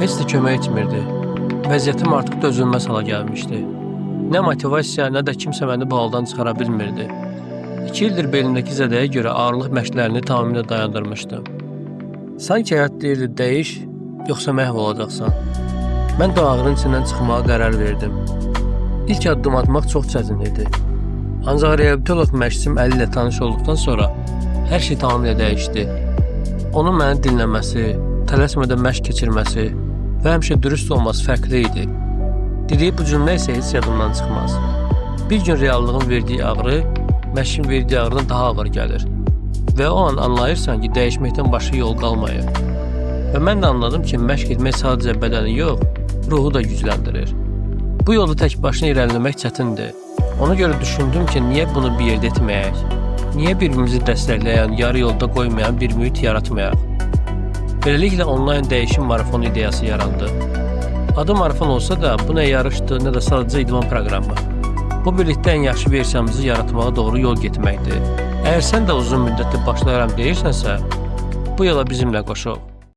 Heç də kömək etmirdi. Vəziyyətim artıq dözülməz hala gəlmişdi. Nə motivasiya, nə də kimsə məni bu haldan çıxara bilmirdi. 2 ildir belimdəki zədəyə görə ağırlıq məşqlərini tamamilə dayandırmışdım. Sanki həyat deyirdi, dəyiş, yoxsa məhv olacaqsan. Mən də ağrının içindən çıxmağa qərar verdim. İlk addım atmaq çox çətin idi. Ancaq reabilitoloq məşqçim Əli ilə tanış olduqdan sonra hər şey tamamilə dəyişdi. Onun məni dinləməsi, tələsmədən məşq keçirməsi və həmişə dürüst olması fərqli idi. Dediyi bu cümlə isə heç yadımdan çıxmaz. Bir gün reallığın verdiyi ağrı, məşqin verdiyi ağrıdan daha ağır gəlir. Və o an anlayırsan ki, dəyişməkdən başqa yol qalmayır. Və mən də anladım ki, məşq etmək sadəcə bədəni yox, ruhu da gücləndirir. Bu yolda tək başına irəliləmək çətindir. Ona görə düşündüm ki, niyə bunu bir yerdə etməyək? Niyə birbirimizi dəstəkləyən, yarı yolda qoymayan bir mühit yaratmayaq? Beləliklə onlayn dəyişim marafon ideyası yarandı. Adı marafon olsa da, bu nə yarışdır, nə də sadəcə idman proqramı. Bu birlikdə ən yaxşı versiyamızı yaratmağa doğru yol getməkdir. Əgər sən də uzun müddətli başlayaram deyirsənsə, bu yola bizimlə qoşul.